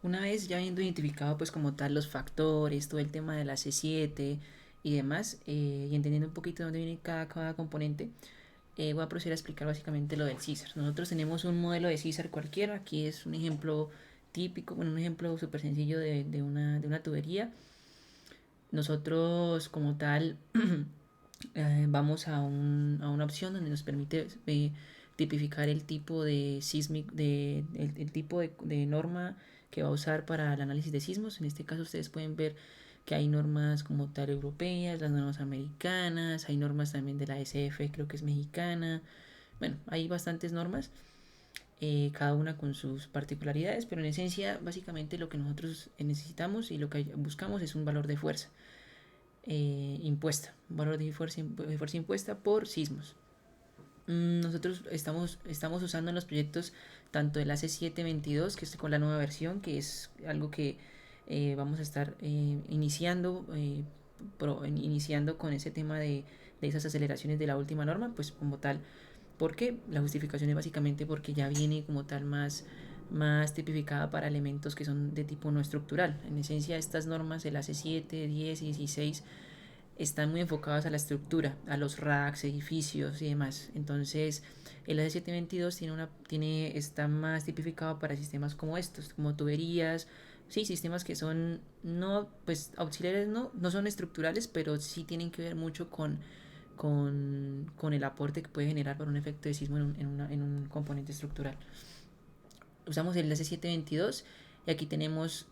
Una vez ya habiendo identificado pues como tal los factores, todo el tema de la C7 y demás, y entendiendo un poquito de dónde viene cada componente, voy a proceder a explicar básicamente lo del Caesar. Nosotros tenemos un modelo de Caesar cualquiera, aquí es un ejemplo típico, bueno, un ejemplo súper sencillo de una tubería. Nosotros como tal vamos a una opción donde nos permite tipificar el tipo de el tipo de norma que va a usar para el análisis de sismos. En este caso ustedes pueden ver que hay normas como tal europeas, las normas americanas, hay normas también de la SF, creo que es mexicana. Bueno, hay bastantes normas, cada una con sus particularidades, pero en esencia básicamente lo que nosotros necesitamos y lo que buscamos es un valor de fuerza impuesta, un valor de fuerza impuesta por sismos. Nosotros estamos usando en los proyectos tanto el AC722, que es con la nueva versión, que es algo que vamos a estar iniciando con ese tema de esas aceleraciones de la última norma, pues como tal. ¿Por qué? La justificación es básicamente porque ya viene como tal más tipificada para elementos que son de tipo no estructural. En esencia, estas normas, el AC7, 10 y 16, están muy enfocadas a la estructura, a los racks, edificios y demás. Entonces, el AC722 está más tipificado para sistemas como estos, como tuberías, sí, sistemas que son no, pues auxiliares no son estructurales, pero sí tienen que ver mucho con el aporte que puede generar para un efecto de sismo en un componente estructural. Usamos el AC722 y aquí tenemos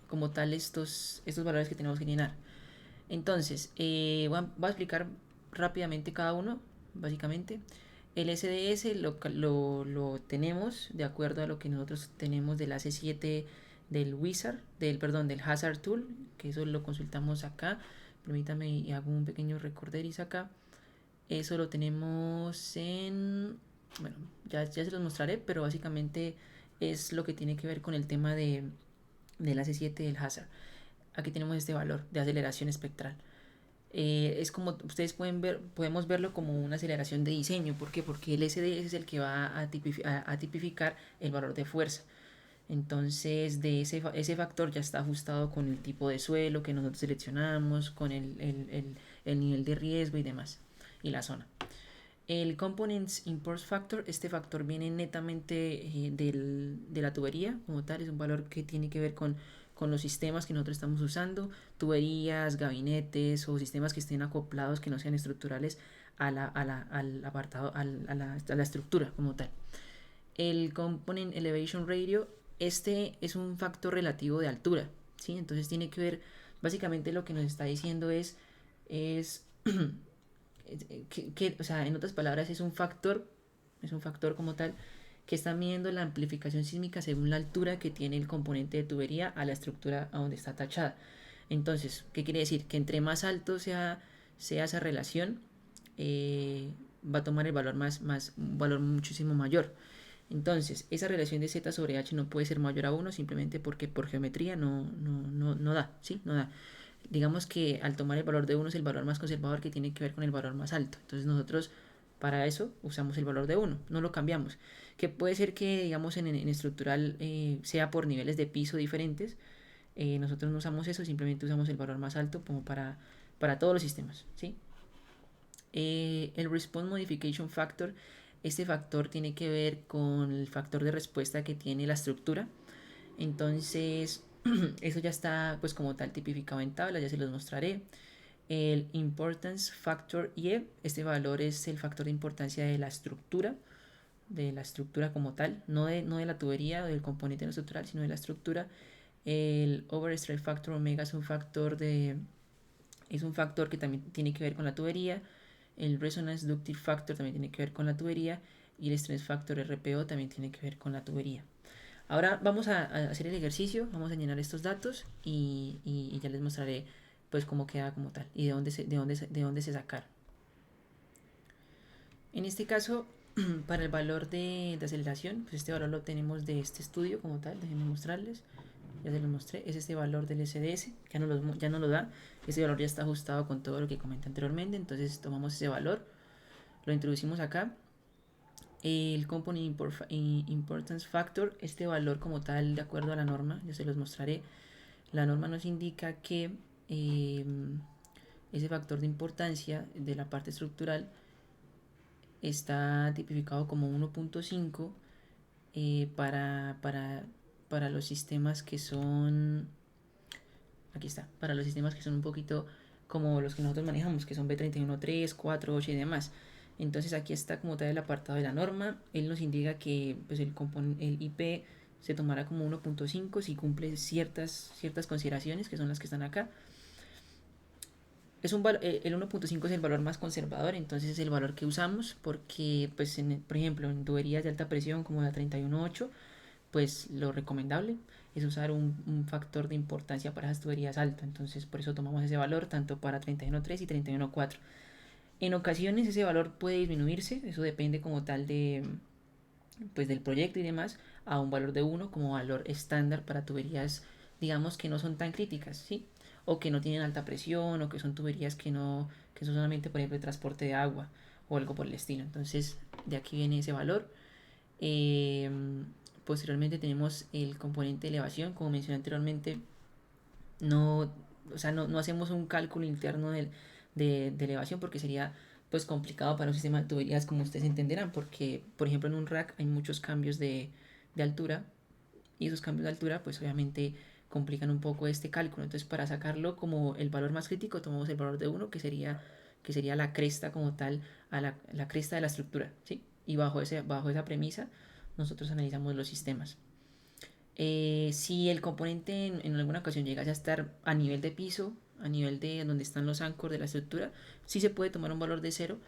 como tal, estos valores que tenemos que llenar. Entonces, voy a explicar rápidamente cada uno, básicamente. El SDS lo tenemos de acuerdo a lo que nosotros tenemos del AC7 del Wizard, del Hazard Tool, que eso lo consultamos acá. Permítame y hago un pequeño recorderis acá. Eso lo tenemos bueno, ya se los mostraré, pero básicamente es lo que tiene que ver con el tema del AC7 del Hazard. Aquí tenemos este valor de aceleración espectral. Es como ustedes pueden ver, podemos verlo como una aceleración de diseño. ¿Por qué? Porque el SDS es el que va a tipificar el valor de fuerza. Entonces, ese factor ya está ajustado con el tipo de suelo que nosotros seleccionamos, con el nivel de riesgo y demás, y la zona. El Components Import Factor, este factor viene netamente de la tubería como tal, es un valor que tiene que ver con los sistemas que nosotros estamos usando, tuberías, gabinetes o sistemas que estén acoplados que no sean estructurales al apartado, a la estructura como tal. El Component Elevation Radio, este es un factor relativo de altura, ¿sí? Entonces tiene que ver, básicamente lo que nos está diciendo es o sea, en otras palabras, es un factor como tal, que está midiendo la amplificación sísmica según la altura que tiene el componente de tubería a la estructura a donde está tachada. Entonces, ¿qué quiere decir? Que entre más alto sea esa relación, va a tomar el valor un valor muchísimo mayor. Entonces, esa relación de z sobre h no puede ser mayor a uno simplemente porque por geometría no da, ¿sí? No da. Digamos que al tomar el valor de uno es el valor más conservador que tiene que ver con el valor más alto. Entonces nosotros para eso usamos el valor de uno, no lo cambiamos. Que puede ser que, digamos, en estructural sea por niveles de piso diferentes. Nosotros no usamos eso, simplemente usamos el valor más alto como para todos los sistemas, ¿sí? El Response Modification Factor, este factor tiene que ver con el factor de respuesta que tiene la estructura. Entonces, eso ya está pues como tal tipificado en tabla, ya se los mostraré. El Importance Factor IE, este valor es el factor de importancia de la estructura como tal, no de la tubería o del componente no estructural, sino de la estructura. El Overstride Factor omega es un factor que también tiene que ver con la tubería. El Resonance Ductive Factor también tiene que ver con la tubería. Y el Stress Factor RPO también tiene que ver con la tubería. Ahora vamos a hacer el ejercicio, vamos a llenar estos datos y ya les mostraré pues cómo queda como tal y de dónde se sacaron. En este caso, para el valor de aceleración, pues este valor lo tenemos de este estudio como tal, déjenme mostrarles, ya se los mostré, es este valor del SDS, ya no lo da, ese valor ya está ajustado con todo lo que comenté anteriormente, entonces tomamos ese valor, lo introducimos acá El Component Importance Factor, este valor como tal, de acuerdo a la norma, yo se los mostraré. La norma nos indica que eh, ese factor de importancia de la parte estructural está tipificado como 1.5 para los sistemas que son, aquí está, para los sistemas que son un poquito como los que nosotros manejamos, que son B31.3, 4, 8 y demás. Entonces aquí está como tal el apartado de la norma. Él nos indica que pues, el IP se tomará como 1.5 si cumple ciertas consideraciones, que son las que están acá. El 1.5 es el valor más conservador, entonces es el valor que usamos porque, pues, por ejemplo, en tuberías de alta presión como la 31.8, pues lo recomendable es usar un factor de importancia para esas tuberías alto. Entonces por eso tomamos ese valor tanto para 31.3 y 31.4. En ocasiones ese valor puede disminuirse, eso depende como tal pues, del proyecto y demás, a un valor de 1 como valor estándar para tuberías, digamos, que no son tan críticas, ¿sí? O que no tienen alta presión, o que son tuberías que son solamente, por ejemplo, de transporte de agua o algo por el estilo. Entonces de aquí viene ese valor. Eh, Posteriormente tenemos el componente de elevación, como mencioné anteriormente. No, o sea, no hacemos un cálculo interno de elevación porque sería pues complicado para un sistema de tuberías, como ustedes entenderán, porque por ejemplo en un rack hay muchos cambios de altura, y esos cambios de altura pues obviamente complican un poco este cálculo. Entonces para sacarlo como el valor más crítico tomamos el valor de 1, que sería la cresta como tal, a la cresta de la estructura, ¿sí? Y bajo esa premisa nosotros analizamos los sistemas. Si el componente en alguna ocasión llegase a estar a nivel de piso, a nivel de donde están los anchors de la estructura, sí se puede tomar un valor de 0,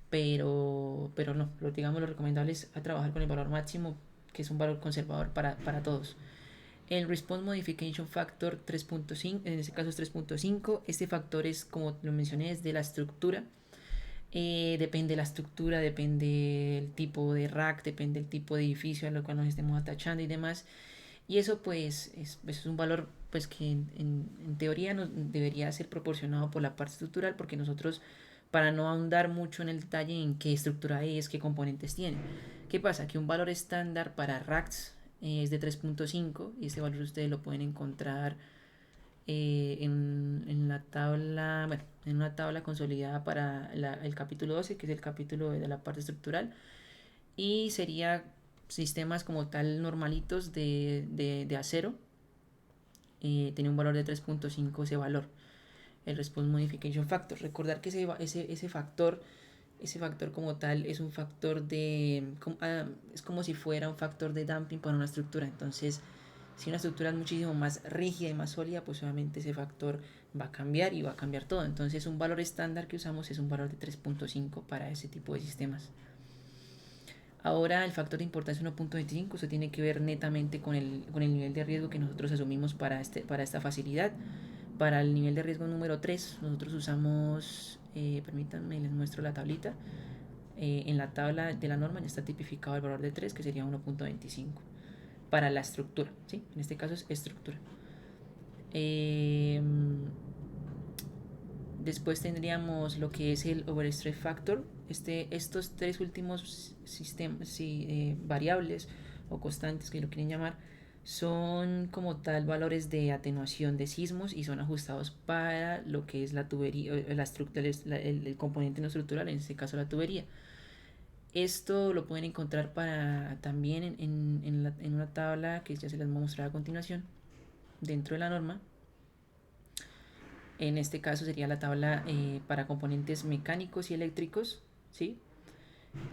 pero no, digamos lo recomendable es a trabajar con el valor máximo, que es un valor conservador para todos. El Response Modification Factor 3.5, en este caso es 3.5. Este factor es, como lo mencioné, es de la estructura. Depende de la estructura, depende del tipo de rack, depende del tipo de edificio a lo cual nos estemos atachando y demás. Y eso pues es un valor pues que en teoría nos debería ser proporcionado por la parte estructural, porque nosotros, para no ahondar mucho en el detalle en qué estructura es, qué componentes tiene. ¿Qué pasa? Que un valor estándar para racks es de 3.5, y este valor ustedes lo pueden encontrar en la tabla, bueno, en una tabla consolidada para el capítulo 12, que es el capítulo de la parte estructural, y sería sistemas como tal normalitos de acero. Tiene un valor de 3.5 ese valor, el Response Modification Factor. Recordar que ese factor como tal es un factor es como si fuera un factor de damping para una estructura. Entonces si una estructura es muchísimo más rígida y más sólida, pues obviamente ese factor va a cambiar y va a cambiar todo. Entonces un valor estándar que usamos es un valor de 3.5 para ese tipo de sistemas. Ahora el factor de importancia 1.25, eso tiene que ver netamente con el nivel de riesgo que nosotros asumimos para esta facilidad. Para el nivel de riesgo número 3 nosotros usamos, permítanme, les muestro la tablita. En la tabla de la norma ya está tipificado el valor de 3, que sería 1.25 para la estructura, ¿sí? En este caso es estructura. Eh, Después tendríamos lo que es el overstress factor. Estos tres últimos sistemas, variables o constantes, que lo quieren llamar, son como tal valores de atenuación de sismos y son ajustados para lo que es la tubería, la estructura, el componente no estructural, en este caso la tubería. Esto lo pueden encontrar también en una tabla que ya se les voy a mostrar a continuación dentro de la norma. En este caso sería la tabla para componentes mecánicos y eléctricos, ¿sí?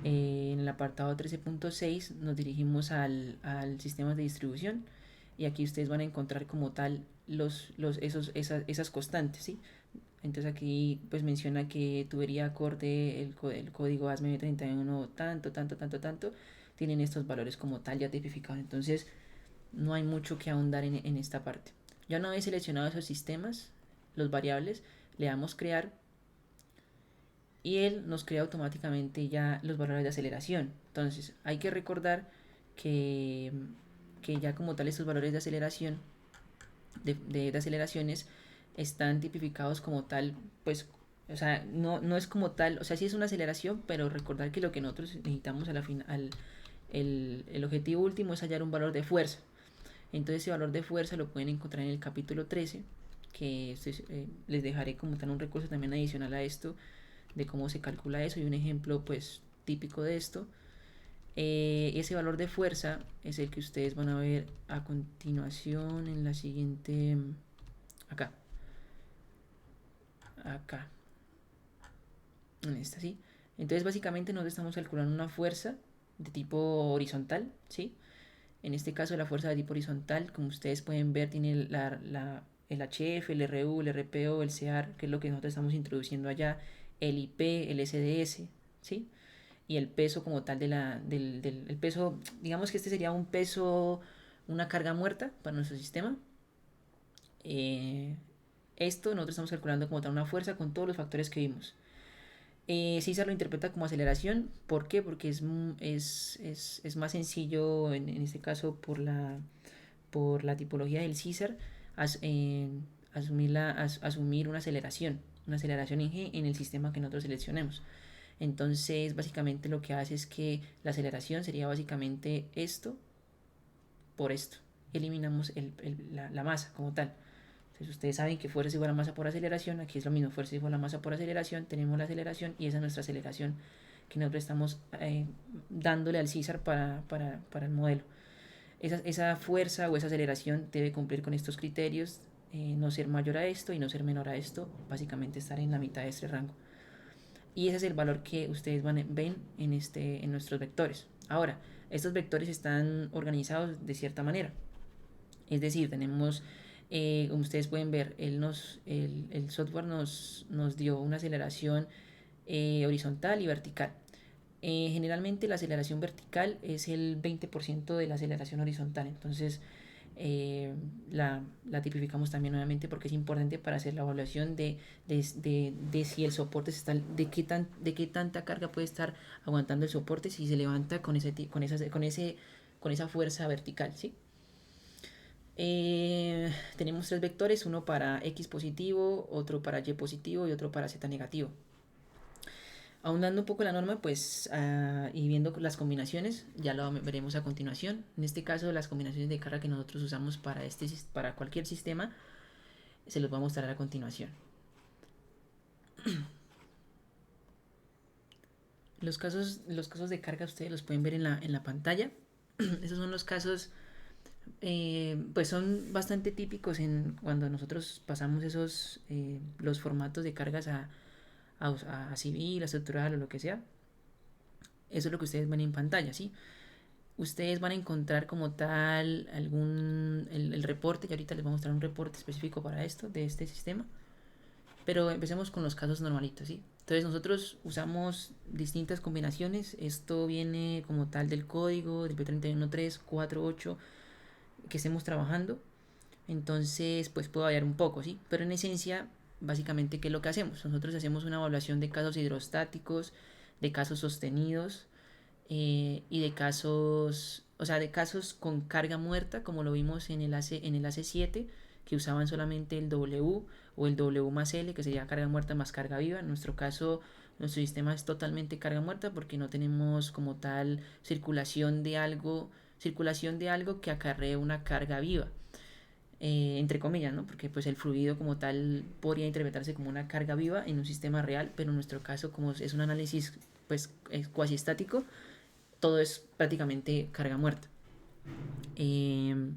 En el apartado 13.6 nos dirigimos al sistema de distribución, y aquí ustedes van a encontrar como tal esas constantes, ¿sí? Entonces aquí pues menciona que tubería acorde el código ASME 31 tanto, tanto, tanto, tanto, tienen estos valores como tal ya tipificados. Entonces no hay mucho que ahondar en esta parte. Ya una vez seleccionado esos sistemas, los variables, le damos crear, y él nos crea automáticamente ya los valores de aceleración. Entonces hay que recordar que, que ya como tal estos valores de aceleración, de aceleraciones, están tipificados como tal, pues O sea, no es como tal, o sea, sí es una aceleración, pero recordar que lo que nosotros necesitamos a la final, el objetivo último es hallar un valor de fuerza. Entonces ese valor de fuerza lo pueden encontrar en el capítulo 13, que les dejaré como tal un recurso también adicional a esto, de cómo se calcula eso y un ejemplo pues típico de esto. Ese valor de fuerza es el que ustedes van a ver a continuación en la siguiente, acá, acá, en esta, ¿sí? Entonces básicamente nosotros estamos calculando una fuerza de tipo horizontal, ¿sí? En este caso la fuerza de tipo horizontal, como ustedes pueden ver, tiene el HF, el RU, el RPO, el CEAR, que es lo que nosotros estamos introduciendo allá, el IP, el SDS, ¿sí? Y el peso como tal el peso, digamos que este sería un peso, una carga muerta para nuestro sistema. Eh, Esto nosotros estamos calculando como tal una fuerza con todos los factores que vimos. César lo interpreta como aceleración. ¿Por qué? Porque es más sencillo en este caso por la tipología del César as, asumir una aceleración en G en el sistema que nosotros seleccionemos. Entonces básicamente lo que hace es que la aceleración sería básicamente esto por esto. Eliminamos la masa como tal. Entonces ustedes saben que fuerza es igual a masa por aceleración. Aquí es lo mismo, fuerza es igual a masa por aceleración. Tenemos la aceleración y esa es nuestra aceleración que nosotros estamos dándole al César para el modelo. Esa fuerza o esa aceleración debe cumplir con estos criterios. No ser mayor a esto y no ser menor a esto. Básicamente estar en la mitad de este rango. Y ese es el valor que ustedes ven en nuestros vectores. Ahora, estos vectores están organizados de cierta manera. Es decir, tenemos, como ustedes pueden ver, el software nos dio una aceleración horizontal y vertical. Generalmente la aceleración vertical es el 20% de la aceleración horizontal. Entonces, la tipificamos también nuevamente porque es importante para hacer la evaluación de si el soporte está, de qué tanta carga puede estar aguantando el soporte si se levanta con esa fuerza vertical, ¿sí? Tenemos tres vectores, uno para X positivo, otro para Y positivo y otro para Z negativo. Ahondando un poco la norma, pues, y viendo las combinaciones, ya lo veremos a continuación. En este caso, las combinaciones de carga que nosotros usamos para cualquier sistema, se los voy a mostrar a continuación. Los casos de carga ustedes los pueden ver en la pantalla. Esos son los casos, pues son bastante típicos cuando nosotros pasamos los formatos de cargas a civil, a estructural o lo que sea. Eso es lo que ustedes ven en pantalla, ¿sí? Ustedes van a encontrar como tal el reporte, y ahorita les voy a mostrar un reporte específico para esto, de este sistema. Pero empecemos con los casos normalitos, ¿sí? Entonces nosotros usamos distintas combinaciones. Esto viene como tal del código, del P31348 que estemos trabajando. Entonces, pues puede variar un poco, ¿sí? Pero en esencia, básicamente, ¿qué es lo que hacemos? Nosotros hacemos una evaluación de casos hidrostáticos, de casos sostenidos, y de casos, o sea, de casos con carga muerta, como lo vimos en el AC7, que usaban solamente el W o el W más L, que sería carga muerta más carga viva. En nuestro caso, nuestro sistema es totalmente carga muerta porque no tenemos como tal circulación de algo que acarree una carga viva. Entre comillas, ¿no? Porque pues el fluido como tal podría interpretarse como una carga viva en un sistema real, pero en nuestro caso como es un análisis pues cuasi estático, todo es prácticamente carga muerta. Eh,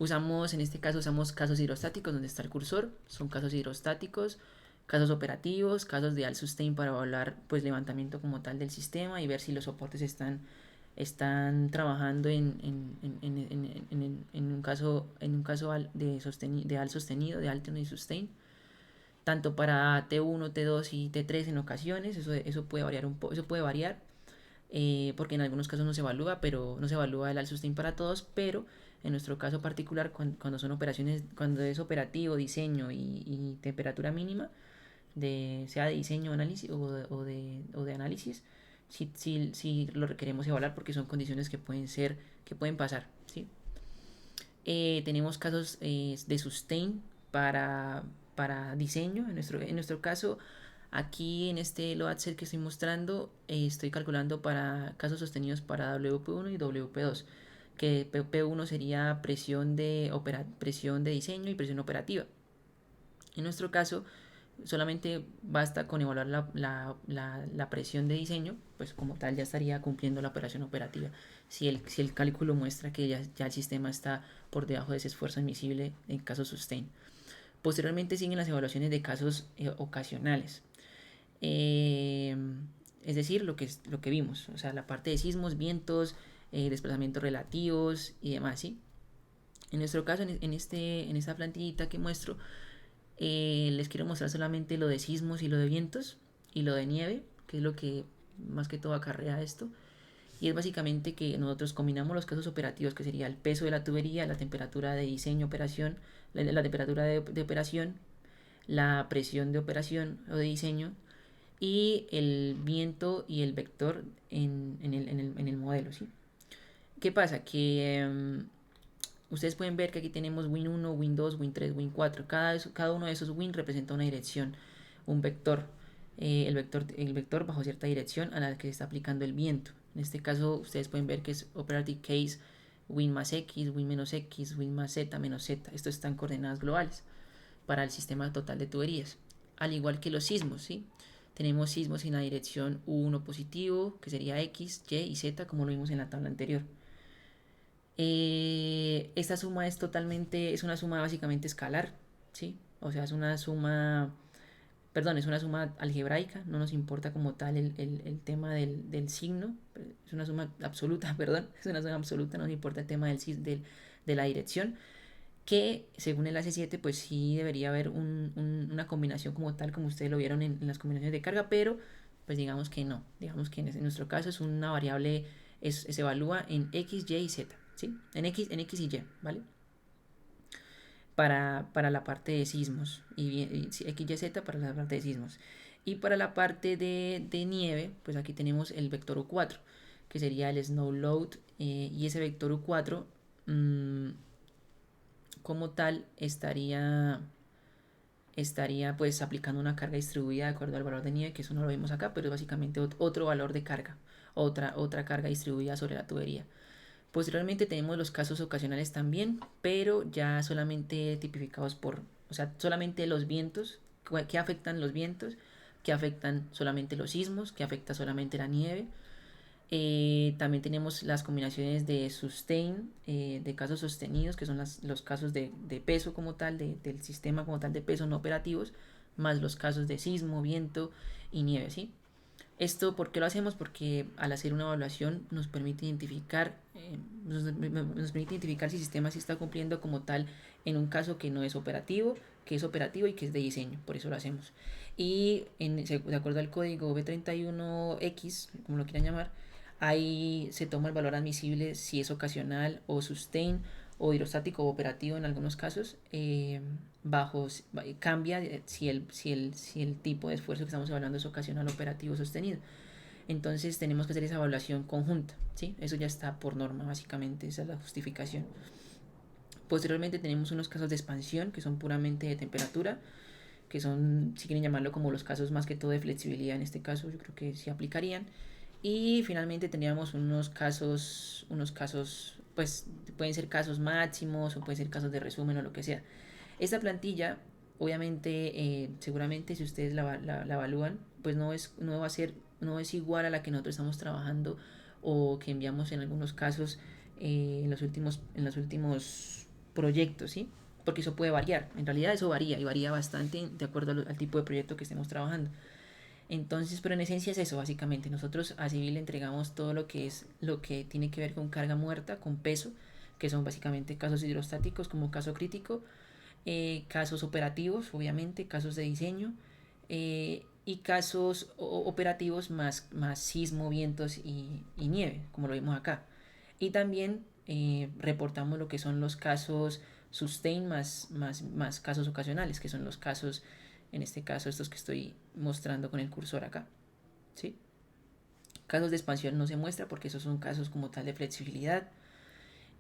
en este caso usamos casos hidrostáticos donde está el cursor, son casos hidrostáticos, casos operativos, casos de alt sustain para evaluar pues levantamiento como tal del sistema y ver si los soportes están trabajando en un caso de alt sostenido, de alternate sustain, tanto para T1, T2 y T3 en ocasiones. Eso puede variar eso puede variar, porque en algunos casos no se evalúa, pero no se evalúa el alt sustain para todos, pero en nuestro caso particular, cuando son operaciones, cuando es operativo, diseño y temperatura mínima, sea de diseño análisis o de análisis, si lo requeremos evaluar porque son condiciones que pueden pasar, ¿sí? Tenemos casos de sustain para diseño. En nuestro caso, Aquí en este load cell que estoy mostrando, estoy calculando para casos sostenidos para WP1 y WP2, que P1 sería presión de diseño y presión operativa. En nuestro caso, solamente basta con evaluar la presión de diseño, pues como tal ya estaría cumpliendo la operación operativa. Si el cálculo muestra que ya el sistema está por debajo de ese esfuerzo admisible en caso sustain. Posteriormente siguen las evaluaciones de casos ocasionales. Eh, es decir, lo que vimos, o sea, la parte de sismos, vientos, desplazamientos relativos y demás, ¿sí? En nuestro caso, en esta plantillita que muestro, les quiero mostrar solamente lo de sismos y lo de vientos y lo de nieve, que es lo que más que todo acarrea esto. Y es básicamente que nosotros combinamos los casos operativos, que sería el peso de la tubería, la temperatura de diseño, operación, la temperatura de operación, la presión de operación o de diseño y el viento y el vector en el modelo, ¿sí? ¿Qué pasa? Que ustedes pueden ver que aquí tenemos Win1, Win2, Win3, Win4. Cada uno de esos Win representa una dirección, un vector. El vector bajo cierta dirección a la que se está aplicando el viento. En este caso, ustedes pueden ver que es Operative Case Win más X, Win menos X, Win más Z menos Z. Esto están coordenadas globales para el sistema total de tuberías. Al igual que los sismos, ¿sí? Tenemos sismos en la dirección U1 positivo, que sería X, Y y Z, como lo vimos en la tabla anterior. Esta suma es una suma básicamente escalar, ¿sí? O sea, es una suma, perdón, es una suma algebraica, no nos importa como tal el tema del signo, es una suma absoluta, perdón, es una suma absoluta, no nos importa el tema de la dirección, que según el AC7 pues sí debería haber una combinación como tal, como ustedes lo vieron en las combinaciones de carga, pero pues digamos que no, digamos que en nuestro caso es una variable, se evalúa en X, Y y Z, ¿sí? En X y Y, ¿vale? Para la parte de sismos y X, Y, Z para la parte de sismos. Y para la parte de nieve, pues aquí tenemos el vector U4, que sería el snow load, y ese vector U4 como tal estaría pues aplicando una carga distribuida de acuerdo al valor de nieve, que eso no lo vemos acá, pero es básicamente otro valor de carga, otra carga distribuida sobre la tubería. Posteriormente tenemos los casos ocasionales también, pero ya solamente tipificados por, o sea, solamente los vientos, que afectan los vientos, que afectan solamente los sismos, que afecta solamente la nieve. También tenemos las combinaciones de sustain, de casos sostenidos, que son los casos de peso como tal, del sistema como tal de peso no operativos, más los casos de sismo, viento y nieve, ¿sí? Esto, ¿por qué lo hacemos? Porque al hacer una evaluación nos permite identificar, nos permite identificar si el sistema sí está cumpliendo como tal en un caso que no es operativo, que es operativo y que es de diseño, por eso lo hacemos. Y de acuerdo al código B31X, como lo quieran llamar, ahí se toma el valor admisible si es ocasional o sustain o hidrostático o operativo en algunos casos, bajo cambia si el tipo de esfuerzo que estamos evaluando es ocasional, operativo o sostenido. Entonces tenemos que hacer esa evaluación conjunta, ¿sí? Eso ya está por norma, básicamente, esa es la justificación. Posteriormente tenemos unos casos de expansión que son puramente de temperatura, que son, si quieren llamarlo como los casos más que todo de flexibilidad, en este caso yo creo que sí aplicarían. Y finalmente teníamos unos casos, pues pueden ser casos máximos o pueden ser casos de resumen o lo que sea. Esta plantilla, obviamente, seguramente si ustedes la evalúan, pues no va a ser, no es igual a la que nosotros estamos trabajando o que enviamos en algunos casos en los últimos proyectos, ¿sí? Porque eso puede variar. En realidad eso varía y varía bastante de acuerdo al tipo de proyecto que estemos trabajando. Entonces, pero en esencia es eso, básicamente. Nosotros a Civil le entregamos todo lo que es lo que tiene que ver con carga muerta, con peso, que son básicamente casos hidrostáticos como caso crítico, casos operativos, obviamente, casos de diseño, y casos operativos más sismo, vientos y nieve, como lo vimos acá. Y también reportamos lo que son los casos sustain más casos ocasionales, que son los casos, en este caso, estos que estoy mostrando con el cursor acá. ¿Sí? Casos de expansión no se muestra porque esos son casos como tal de flexibilidad.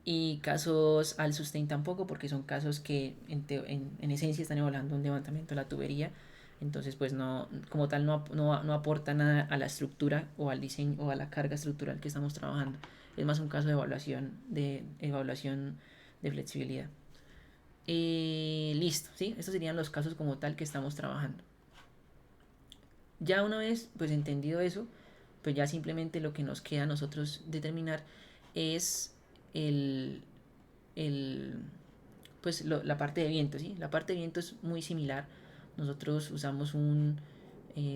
Y casos al sustain tampoco porque son casos que en esencia están evaluando un levantamiento de la tubería. Entonces, pues no, como tal, no aporta nada a la estructura o al diseño o a la carga estructural que estamos trabajando. Es más un caso de evaluación de flexibilidad. Listo, ¿sí? Estos serían los casos como tal que estamos trabajando. Ya una vez, pues entendido eso, pues ya simplemente lo que nos queda a nosotros determinar es el, el la parte de viento, ¿sí? La parte de viento es muy similar. Nosotros usamos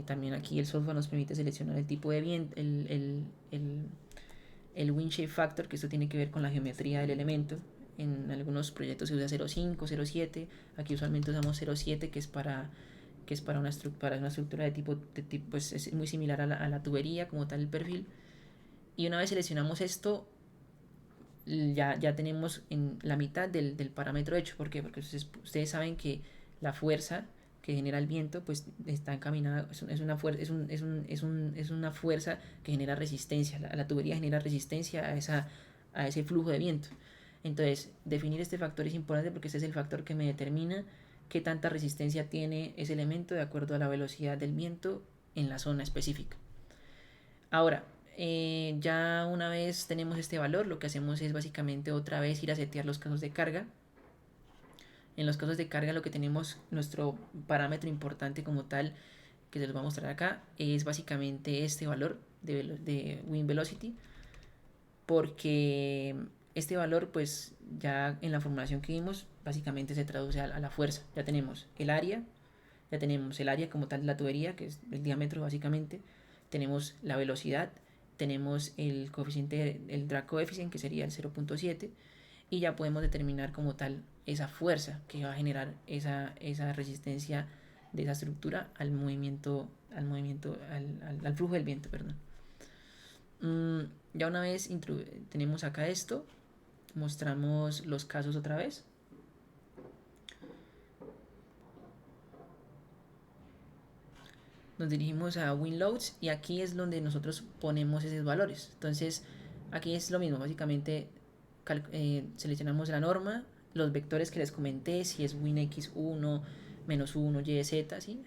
también aquí el software nos permite seleccionar el tipo de viento, el wind shape factor, que esto tiene que ver con la geometría del elemento. En algunos proyectos se usa 0.5, 0.7. Aquí usualmente usamos 0.7, que es para una estructura de tipo, pues es muy similar a la tubería como tal el perfil. Y una vez seleccionamos esto, ya tenemos en la mitad del parámetro hecho. ¿Por qué? Porque ustedes saben que la fuerza que genera el viento pues está encaminada, es una fuerza que genera resistencia. La tubería genera resistencia a ese flujo de viento. Entonces, definir este factor es importante porque este es el factor que me determina qué tanta resistencia tiene ese elemento de acuerdo a la velocidad del viento en la zona específica. Ahora, ya una vez tenemos este valor, lo que hacemos es básicamente otra vez ir a setear los casos de carga. En los casos de carga lo que tenemos, nuestro parámetro importante como tal, que se los voy a mostrar acá, es básicamente este valor de wind velocity, porque este valor pues ya en la formulación que vimos básicamente se traduce a la fuerza. Ya tenemos el área, como tal de la tubería, que es el diámetro básicamente, tenemos la velocidad, tenemos el coeficiente, el drag coefficient, que sería el 0.7, y ya podemos determinar como tal esa fuerza que va a generar esa resistencia de esa estructura al flujo del viento, perdón. Ya una vez tenemos acá esto, mostramos los casos otra vez. Nos dirigimos a WinLoads y aquí es donde nosotros ponemos esos valores. Entonces aquí es lo mismo, básicamente seleccionamos la norma, los vectores que les comenté, si es WinX1, -1, Y, Z, ¿sí?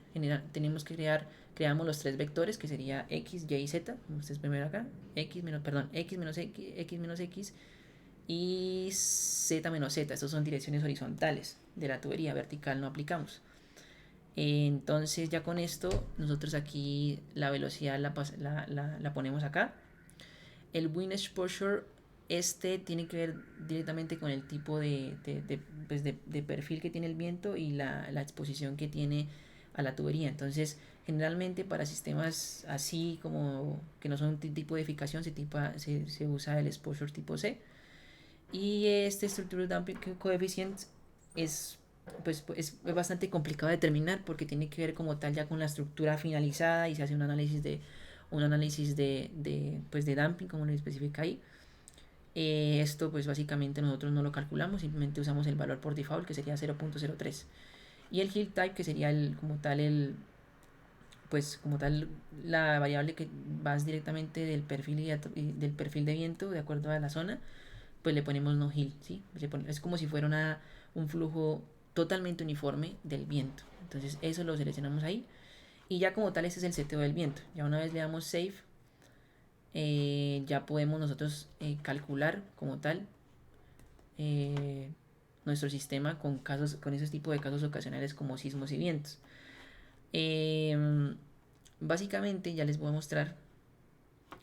Tenemos que creamos los tres vectores que sería X, Y y Z, como ustedes pueden ver acá, X menos X y Z menos Z. Estos son direcciones horizontales de la tubería, vertical no aplicamos. Entonces ya con esto nosotros aquí la velocidad la ponemos acá. El wind exposure tiene que ver directamente con el tipo pues de perfil que tiene el viento y la exposición que tiene a la tubería. Entonces generalmente para sistemas así como que no son un tipo de edificación se usa el exposure tipo C. Y este structural damping coefficient es es bastante complicado de determinar porque tiene que ver como tal ya con la estructura finalizada y se hace un análisis de damping como lo especifica ahí. Esto pues básicamente nosotros no lo calculamos, simplemente usamos el valor por default que sería 0.03 y el hill type que sería como tal la variable que vas directamente del perfil de viento de acuerdo a la zona, pues le ponemos no hill, ¿sí? Es como si fuera un flujo totalmente uniforme del viento. Entonces eso lo seleccionamos ahí y ya como tal este es el seteo del viento. Ya una vez le damos save, ya podemos nosotros calcular como tal nuestro sistema con esos tipos de casos ocasionales como sismos y vientos. Básicamente ya les voy a mostrar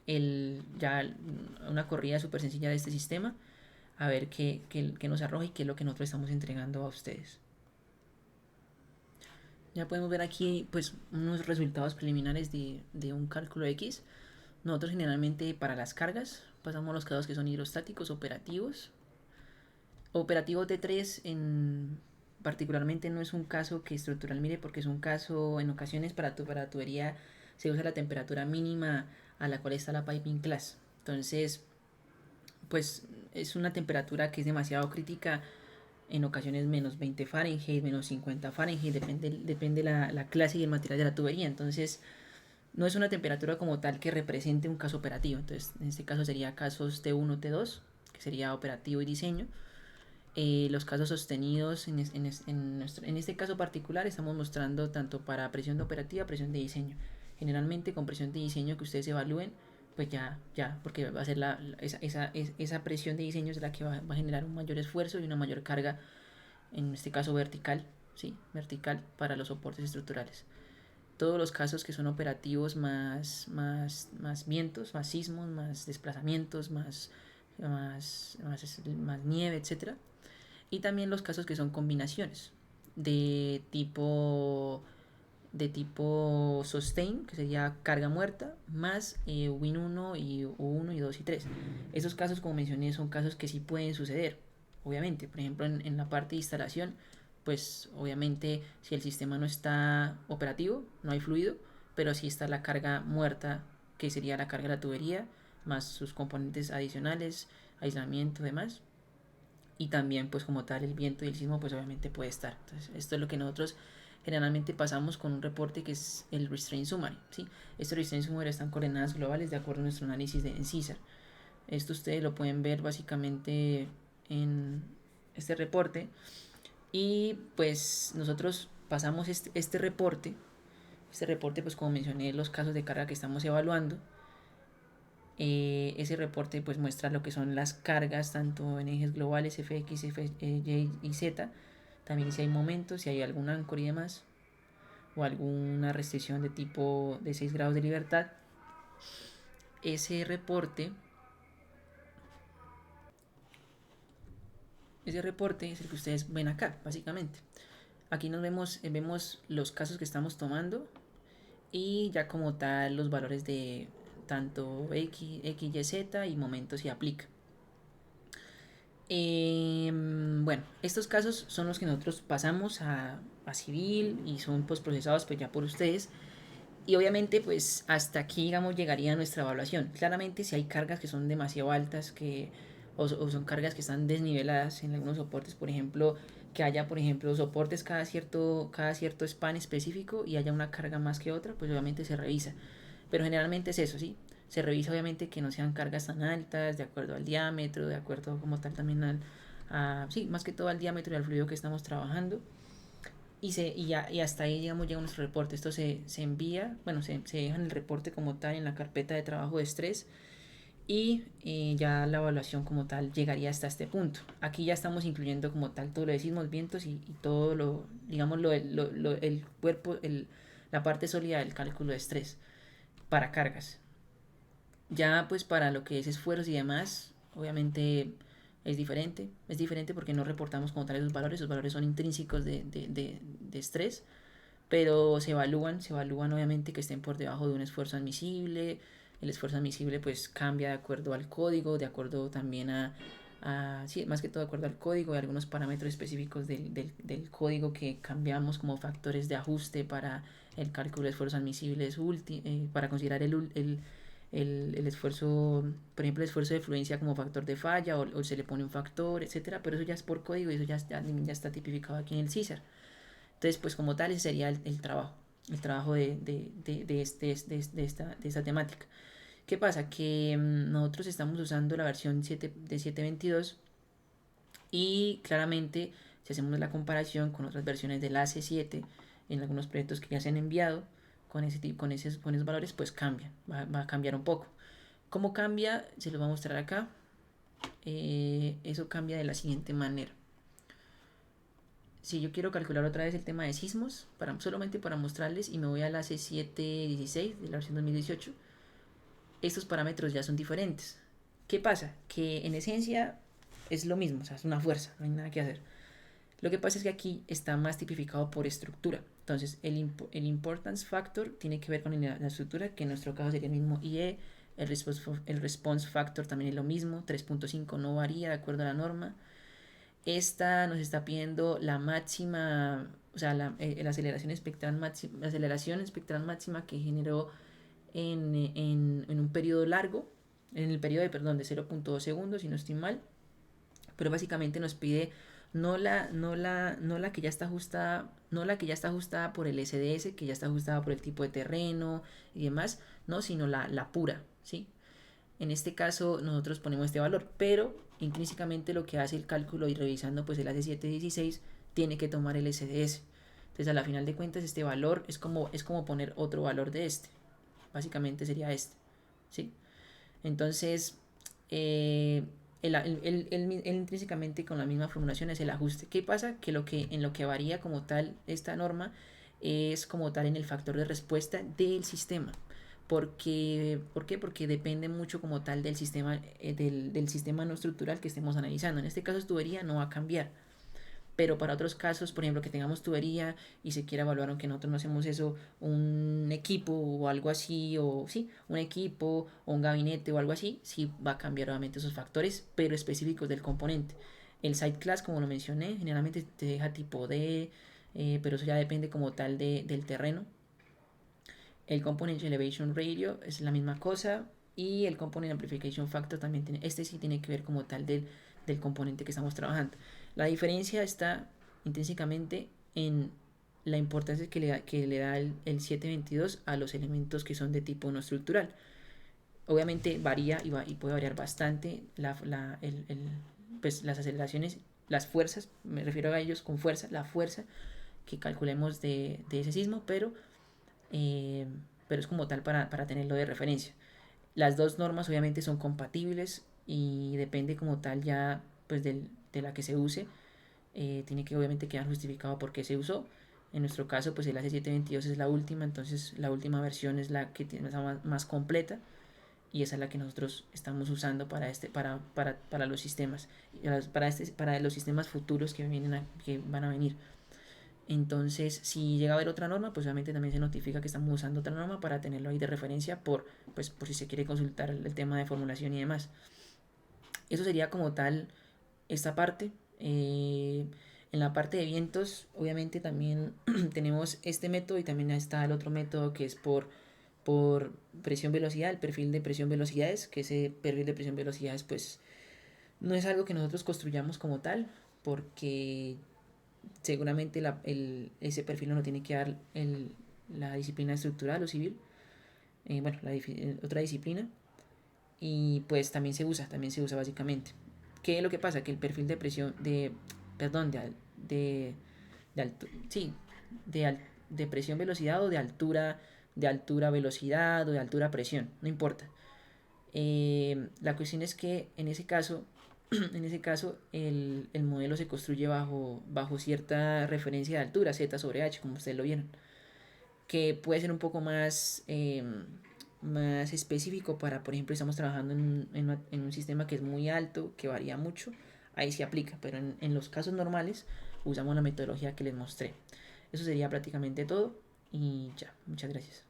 ya una corrida súper sencilla de este sistema, a ver qué nos arroja y qué es lo que nosotros estamos entregando a ustedes. Ya podemos ver aquí pues unos resultados preliminares de un cálculo X. Nosotros generalmente para las cargas pasamos los casos que son hidrostáticos operativos. Operativo T3 particularmente no es un caso que estructural mire porque es un caso en ocasiones para tubería se usa la temperatura mínima a la cual está la piping class. Entonces pues es una temperatura que es demasiado crítica, en ocasiones menos 20 Fahrenheit, menos 50 Fahrenheit, depende la clase y el material de la tubería. Entonces no es una temperatura como tal que represente un caso operativo. Entonces en este caso sería casos T1, T2, que sería operativo y diseño. Los casos sostenidos en este caso particular estamos mostrando tanto para presión de operativa, presión de diseño. Generalmente con presión de diseño que ustedes evalúen, pues ya, porque va a ser esa presión de diseño es la que va a generar un mayor esfuerzo y una mayor carga, en este caso vertical, ¿sí? Vertical para los soportes estructurales. Todos los casos que son operativos más vientos, más sismos, más desplazamientos, más nieve, etcétera. Y también los casos que son combinaciones de tipo sustain, que sería carga muerta, más win 1 y U1 y 2 y 3. Esos casos, como mencioné, son casos que sí pueden suceder, obviamente. Por ejemplo, en la parte de instalación, pues obviamente si el sistema no está operativo, no hay fluido, pero sí está la carga muerta, que sería la carga de la tubería, más sus componentes adicionales, aislamiento, demás. Y también pues como tal el viento y el sismo pues obviamente puede estar. Entonces esto es lo que nosotros generalmente pasamos con un reporte que es el Restraint Summary, ¿sí? Este Restraint Summary está en coordenadas globales de acuerdo a nuestro análisis de CISAR. Esto ustedes lo pueden ver básicamente en este reporte. Y pues nosotros pasamos este reporte. Este reporte pues como mencioné los casos de carga que estamos evaluando. Ese reporte pues muestra lo que son las cargas tanto en ejes globales FX, Y y Z. También si hay momentos, si hay algún áncor y demás, o alguna restricción de tipo de 6 grados de libertad. Ese reporte ese reporte es el que ustedes ven acá, básicamente. Aquí vemos los casos que estamos tomando y ya como tal los valores de tanto X, Y, Z y momentos si aplica. Bueno, estos casos son los que nosotros pasamos a civil y son postprocesados pues ya por ustedes. Y obviamente pues hasta aquí digamos llegaría nuestra evaluación. Claramente si hay cargas que son demasiado altas o son cargas que están desniveladas en algunos soportes, por ejemplo, que haya por ejemplo soportes cada cierto span específico y haya una carga más que otra, pues obviamente se revisa. Pero generalmente es eso, ¿sí? Se revisa obviamente que no sean cargas tan altas, de acuerdo al diámetro, de acuerdo como tal también sí, más que todo al diámetro y al fluido que estamos trabajando. Y hasta ahí, digamos, llega nuestro reporte. Esto se envía, bueno, se deja en el reporte como tal en la carpeta de trabajo de estrés y ya la evaluación como tal llegaría hasta este punto. Aquí ya estamos incluyendo como tal todo lo de sismos, vientos y todo lo, digamos, el cuerpo, la parte sólida del cálculo de estrés para cargas. Ya pues para lo que es esfuerzos y demás, obviamente es diferente porque no reportamos como tal esos valores son intrínsecos de estrés, pero se evalúan obviamente que estén por debajo de un esfuerzo admisible. El esfuerzo admisible pues cambia de acuerdo al código, de acuerdo también sí, más que todo de acuerdo al código y algunos parámetros específicos del código que cambiamos como factores de ajuste para el cálculo de esfuerzos admisibles, para considerar el esfuerzo, por ejemplo, el esfuerzo de fluencia como factor de falla o se le pone un factor, etcétera, pero eso ya es por código y eso ya está tipificado aquí en el CISAR. Entonces, pues como tal, ese sería el trabajo de esta temática. ¿Qué pasa? Que nosotros estamos usando la versión 7 de 7.22 y claramente si hacemos la comparación con otras versiones del AC7 en algunos proyectos que ya se han enviado con esos valores, pues cambia, va a cambiar un poco. ¿Cómo cambia? Se los voy a mostrar acá. Eso cambia de la siguiente manera. Si yo quiero calcular otra vez el tema de sismos, solamente para mostrarles, y me voy a la C716 de la versión 2018, estos parámetros ya son diferentes. ¿Qué pasa? Que en esencia es lo mismo, o sea, es una fuerza, no hay nada que hacer. Lo que pasa es que aquí está más tipificado por estructura. Entonces, el importance factor tiene que ver con la estructura, que en nuestro caso sería el mismo IE. El response factor también es lo mismo, 3.5 no varía de acuerdo a la norma. Esta nos está pidiendo la máxima, o sea, la aceleración espectral máxima que generó en un periodo largo, en el periodo de 0.2 segundos, si no estoy mal. Pero básicamente nos pide no la que ya está ajustada, no la que ya está ajustada por el SDS, que ya está ajustada por el tipo de terreno y demás, no, sino la pura, ¿sí? En este caso nosotros ponemos este valor, pero intrínsecamente lo que hace el cálculo y revisando pues el AC716 tiene que tomar el SDS. Entonces a la final de cuentas este valor es como poner otro valor de este. Básicamente sería este. ¿Sí? Entonces, él intrínsecamente con la misma formulación es el ajuste. ¿Qué pasa? Que en lo que varía como tal esta norma es como tal en el factor de respuesta del sistema. ¿Por qué? Porque depende mucho como tal del sistema no estructural que estemos analizando. En este caso, tubería no va a cambiar, pero para otros casos, por ejemplo, que tengamos tubería y se quiera evaluar, aunque nosotros no hacemos eso, un equipo o algo así, o sí, un equipo o un gabinete o algo así, sí va a cambiar obviamente esos factores, pero específicos del componente. El site class, como lo mencioné, generalmente te deja tipo D, pero eso ya depende como tal del terreno. El component elevation radio es la misma cosa, y el component amplification factor también tiene, este sí tiene que ver como tal del componente que estamos trabajando. La diferencia está intrínsecamente en la importancia que le da el 722 a los elementos que son de tipo no estructural. Obviamente varía y puede variar bastante pues las aceleraciones, las fuerzas, me refiero a ellos con fuerza, la fuerza que calculemos de ese sismo, eh, pero es como tal para tenerlo de referencia. Las dos normas obviamente son compatibles y depende como tal ya pues de la que se use. Tiene que obviamente quedar justificado por qué se usó. En nuestro caso pues el AC722 es la última, entonces la última versión es la que tiene más completa, y esa es la que nosotros estamos usando para los sistemas, para los sistemas futuros que van a venir. Entonces, si llega a haber otra norma, pues obviamente también se notifica que estamos usando otra norma para tenerlo ahí de referencia por si se quiere consultar el tema de formulación y demás. Eso sería como tal esta parte. En la parte de vientos, obviamente también tenemos este método, y también está el otro método que es por presión-velocidad, el perfil de presión-velocidades, que ese perfil de presión-velocidades pues no es algo que nosotros construyamos como tal, porque seguramente ese perfil no lo tiene que dar la disciplina estructural o civil, bueno, otra disciplina, y pues también se usa básicamente. ¿Qué es lo que pasa? Que el perfil de presión, perdón, sí, de presión velocidad, o de altura velocidad, o de altura presión, no importa. La cuestión es que en ese caso, el modelo se construye bajo cierta referencia de altura, Z sobre H, como ustedes lo vieron, que puede ser un poco más específico para, por ejemplo, estamos trabajando en un sistema que es muy alto, que varía mucho, ahí se aplica, pero en los casos normales usamos la metodología que les mostré. Eso sería prácticamente todo, y ya, muchas gracias.